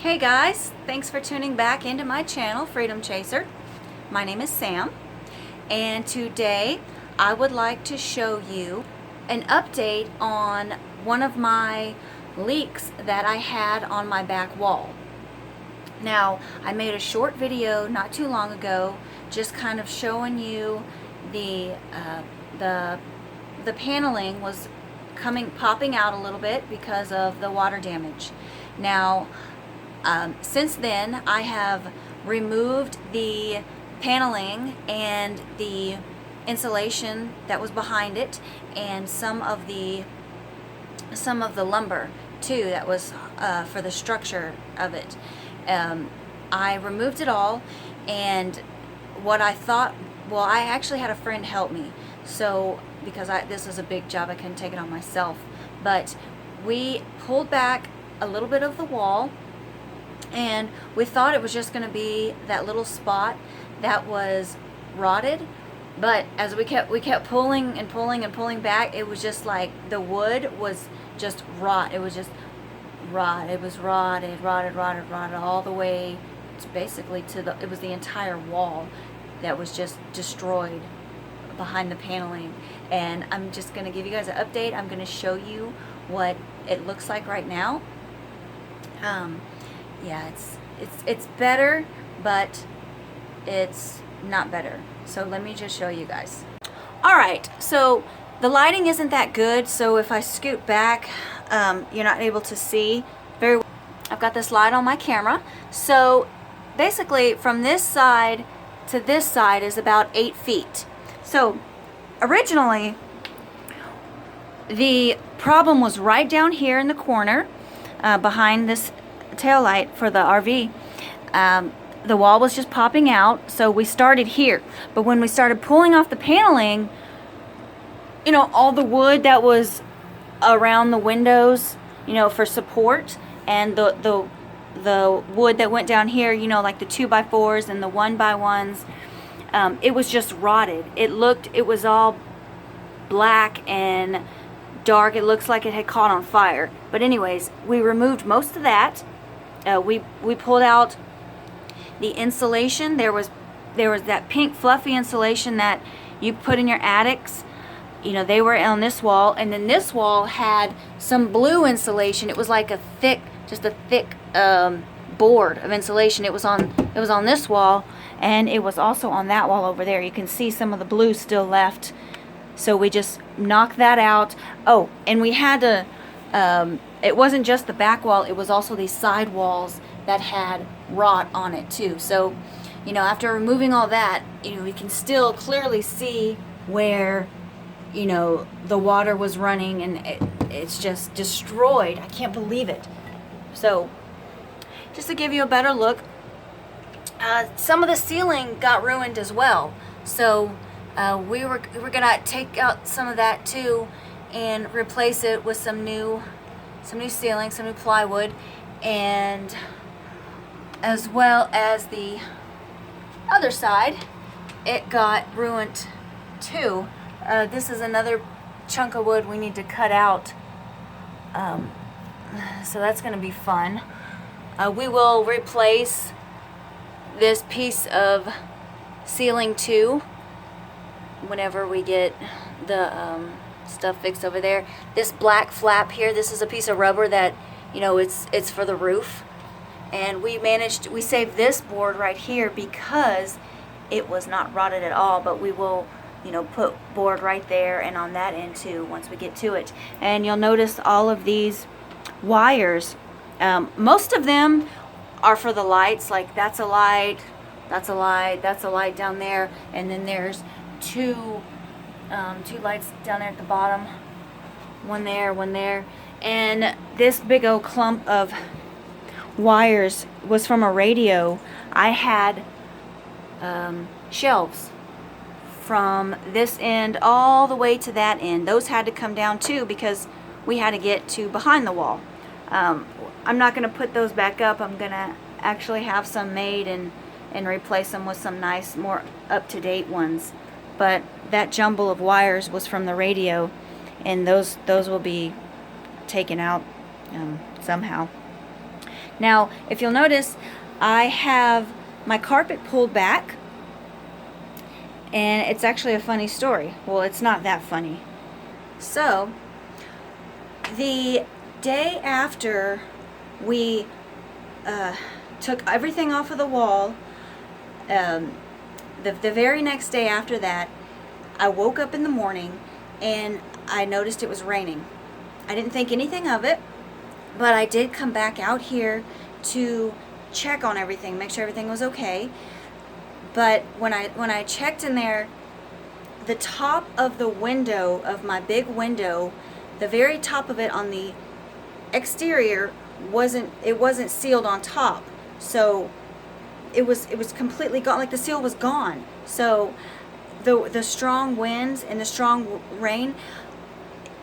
Hey guys, thanks for tuning back into my channel, Freedom Chaser. My name is Sam, and today I would like to show you an update on one of my leaks that I had on my back wall. Now, I made a short video not too long ago just kind of showing you the paneling was popping out a little bit because of the water damage. Now, since then, I have removed the paneling and the insulation that was behind it, and some of the lumber too that was for the structure of it. I removed it all, and what I thought, well, I actually had a friend help me, so because this is a big job, I couldn't take it on myself, but we pulled back a little bit of the wall, and we thought it was just going to be that little spot that was rotted, but as we kept pulling and pulling and pulling back, it was just like the wood was just rot. It was just rot. It was rotted all the way to basically it was the entire wall that was just destroyed behind the paneling. And I'm just going to give you guys an update. I'm going to show you what it looks like right now. Yeah, it's better, but it's not better. So let me just show you guys. Alright, so the lighting isn't that good, so if I scoot back, you're not able to see very well. I've got this light on my camera. So basically from this side to this side is about 8 feet. So originally the problem was right down here in the corner behind this tail light for the RV. The wall was just popping out, so we started here. But when we started pulling off the paneling, you know, all the wood that was around the windows, you know, for support, and the wood that went down here, you know, like the 2x4s and the 1x1s, it was just rotted. It was all black and dark. It looks like it had caught on fire. But anyways, we removed most of that. We pulled out the insulation. There was that pink fluffy insulation that you put in your attics. You know, they were on this wall, and then this wall had some blue insulation. It was like just a thick board of insulation. It was on this wall, and it was also on that wall over there. You can see some of the blue still left. So we just knocked that out. Oh, and we had to it wasn't just the back wall, it was also these side walls that had rot on it too. So, you know, after removing all that, you know, we can still clearly see where, you know, the water was running, and it's just destroyed. I can't believe it. So, just to give you a better look, some of the ceiling got ruined as well. So, we were gonna take out some of that too and replace it with some new ceiling, some new plywood, and as well as the other side, it got ruined too. This is another chunk of wood we need to cut out, so that's going to be fun. We will replace this piece of ceiling too whenever we get the stuff fixed over there. This black flap here, this is a piece of rubber that, you know, it's for the roof, and we saved this board right here because it was not rotted at all. But we will, you know, put board right there and on that end too once we get to it. And you'll notice all of these wires, most of them are for the lights. Like that's a light, that's a light, that's a light down there, and then there's two lights down there at the bottom, one there, and this big old clump of wires was from a radio. I had shelves from this end all the way to that end. Those had to come down too because we had to get to behind the wall. I'm not going to put those back up. I'm going to actually have some made and replace them with some nice, more up-to-date ones. But that jumble of wires was from the radio, and those will be taken out somehow. Now, if you'll notice, I have my carpet pulled back, and it's actually a funny story. Well, it's not that funny. So, the day after we took everything off of the wall, the very next day after that, I woke up in the morning and I noticed it was raining. I didn't think anything of it, but I did come back out here to check on everything, make sure everything was okay. But when I checked in there, the top of the window of my big window, the very top of it on the exterior wasn't sealed on top. So it was completely gone, like the seal was gone. So the strong winds and the strong rain,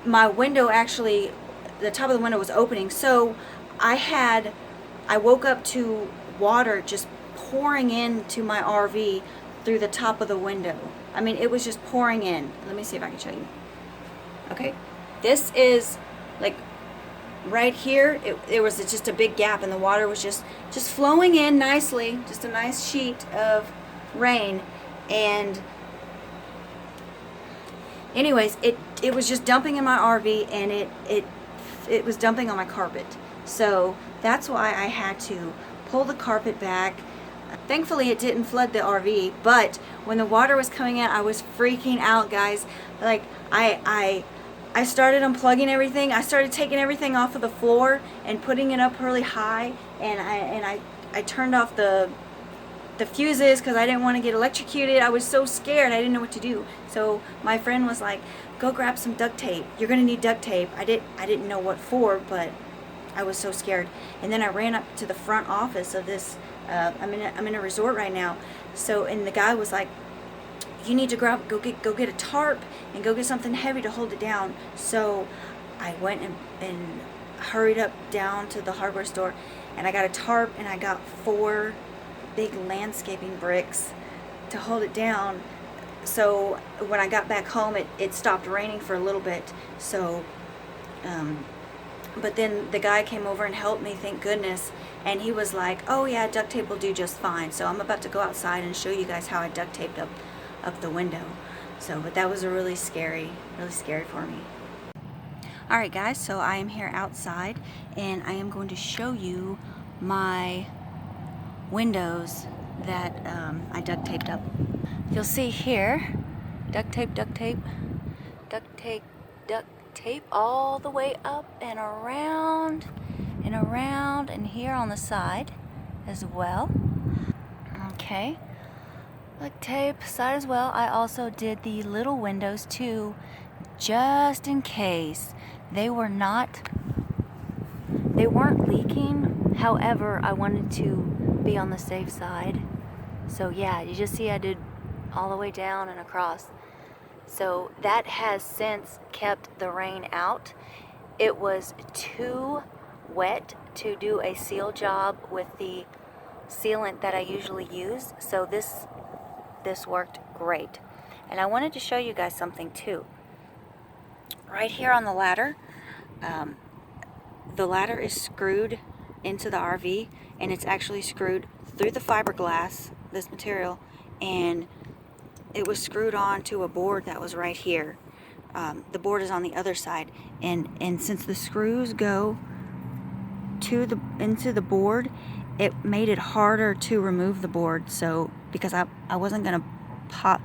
my window actually, the top of the window was opening. So I woke up to water just pouring into my RV through the top of the window. I mean, it was just pouring in. Let me see if I can show you. Okay, this is like right here. It was just a big gap, and the water was just flowing in nicely, just a nice sheet of rain. And anyways, it was just dumping in my RV, and it was dumping on my carpet. So that's why I had to pull the carpet back. Thankfully, it didn't flood the RV, but when the water was coming in, I was freaking out, guys. Like, I started unplugging everything. I started taking everything off of the floor and putting it up really high, and I turned off the fuses because I didn't want to get electrocuted. I was so scared. I didn't know what to do. So my friend was like, "Go grab some duct tape. You're gonna need duct tape." I didn't know what for, but I was so scared. And then I ran up to the front office of this. I'm in a resort right now. So, and the guy was like, "You need to go get a tarp and go get something heavy to hold it down." So I went and hurried up down to the hardware store, and I got a tarp, and I got 4 big landscaping bricks to hold it down. So when I got back home, it stopped raining for a little bit. So but then the guy came over and helped me, thank goodness, and he was like, "Oh yeah, duct tape will do just fine." So I'm about to go outside and show you guys how I duct taped up the window. So, but that was a really scary for me. Alright guys, so I am here outside, and I am going to show you my windows that I duct taped up. You'll see here, duct tape, all the way up and around and here on the side as well. Okay, duct tape side as well. I also did the little windows too, just in case. They weren't leaking. However, I wanted to be on the safe side. So yeah, you just see I did all the way down and across. So that has since kept the rain out. It was too wet to do a seal job with the sealant that I usually use. So this worked great. And I wanted to show you guys something too. Right here on the ladder is screwed into the RV, and it's actually screwed through the fiberglass, this material, and it was screwed on to a board that was right here. The board is on the other side, and since the screws go into the board, it made it harder to remove the board. So because I wasn't gonna pop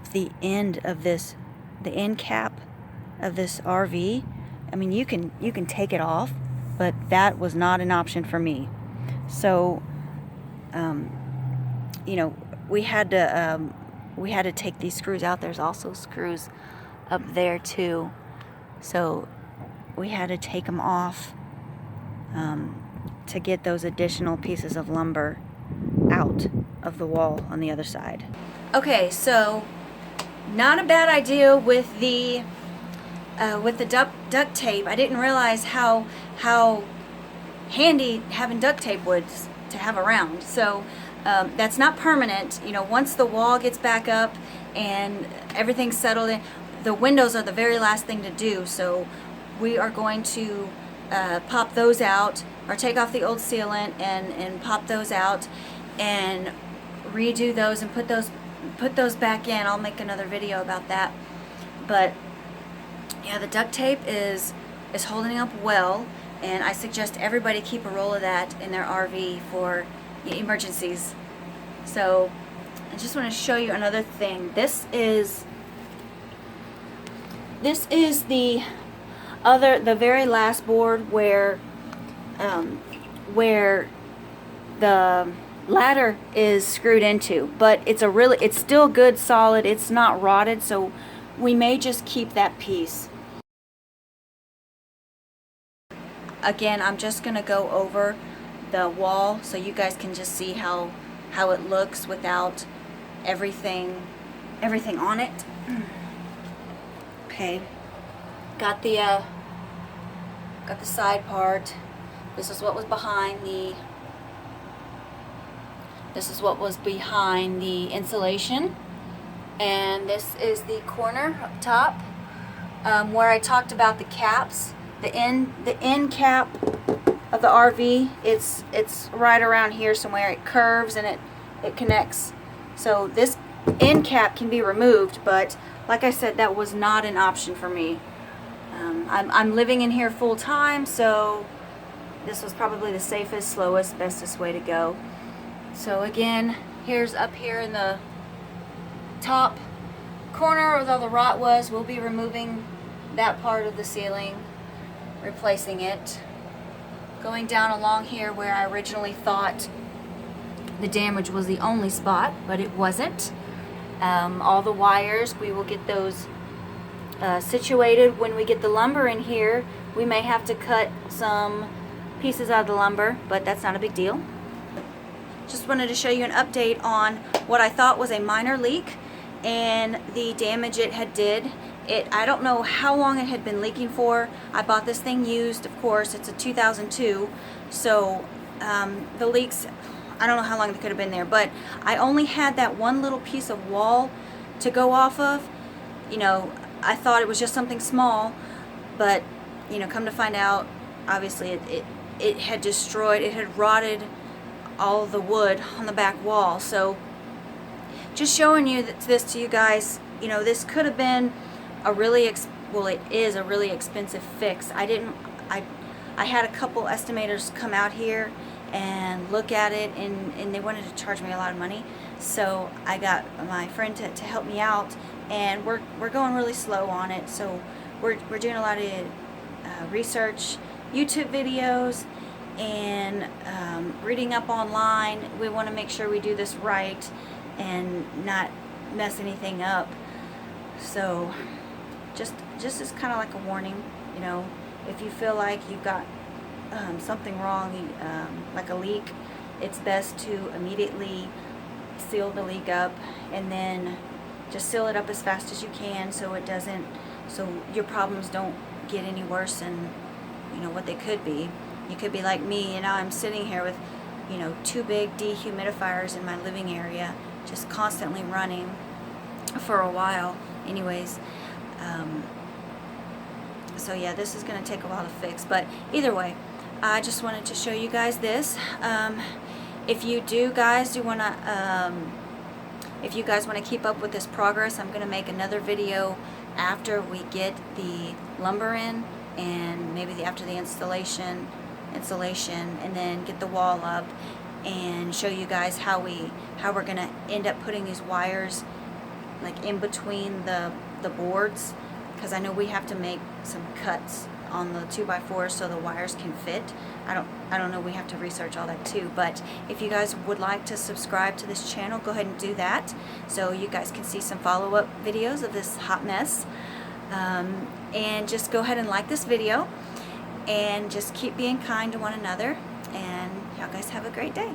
the end of this, the end cap of this RV. I mean, you can take it off, but that was not an option for me. So you know, we had to take these screws out. There's also screws up there too, so we had to take them off to get those additional pieces of lumber out of the wall on the other side. Okay, so not a bad idea with the duct tape. I didn't realize how handy having duct tape was to have around. So that's not permanent. You know, once the wall gets back up and everything's settled in, the windows are the very last thing to do. So we are going to pop those out or take off the old sealant and pop those out and redo those and put those back in. I'll make another video about that. But yeah, the duct tape is holding up well, and I suggest everybody keep a roll of that in their RV for emergencies. So I just want to show you another thing. This is the very last board where the ladder is screwed into, but it's still good, solid. It's not rotted, so we may just keep that piece. Again, I'm just gonna go over the wall so you guys can just see how it looks without everything on it. Okay, got the side part. This is what was behind the insulation, and this is the corner up top where I talked about the caps. The end cap of the RV, it's right around here somewhere. It curves and it connects. So this end cap can be removed, but like I said, that was not an option for me. I'm living in here full time, so this was probably the safest, slowest, bestest way to go. So again, here's up here in the top corner where all the rot was. We'll be removing that part of the ceiling, replacing it. Going down along here where I originally thought the damage was the only spot, but it wasn't. All the wires, we will get those situated. When we get the lumber in here, we may have to cut some pieces out of the lumber, but that's not a big deal. Just wanted to show you an update on what I thought was a minor leak and the damage it had did. I don't know how long it had been leaking for. I bought this thing used, of course. It's a 2002, so the leaks, I don't know how long they could have been there, but I only had that one little piece of wall to go off of. You know, I thought it was just something small, but you know, come to find out, obviously it had destroyed, it had rotted all of the wood on the back wall. So just showing you this to you guys, you know, this could have been a really it is a really expensive fix. I had a couple estimators come out here and look at it, and they wanted to charge me a lot of money, so I got my friend to help me out, and we're going really slow on it. So we're doing a lot of research, YouTube videos, and reading up online. We want to make sure we do this right and not mess anything up. So just as kind of like a warning, you know, if you feel like you've got something wrong, like a leak, it's best to immediately seal the leak up, and then just seal it up as fast as you can so your problems don't get any worse than, you know, what they could be. You could be like me, and now I'm sitting here with, you know, 2 big dehumidifiers in my living area, just constantly running for a while. Anyways, so yeah, this is going to take a while to fix, but either way, I just wanted to show you guys this. If you guys want to keep up with this progress, I'm going to make another video after we get the lumber in, and maybe after the insulation, and then get the wall up, and show you guys how we're going to end up putting these wires like in between the boards, because I know we have to make some cuts on the 2x4 so the wires can fit. I don't know, we have to research all that too. But if you guys would like to subscribe to this channel, go ahead and do that so you guys can see some follow-up videos of this hot mess. And just go ahead and like this video, and just keep being kind to one another, and y'all guys have a great day.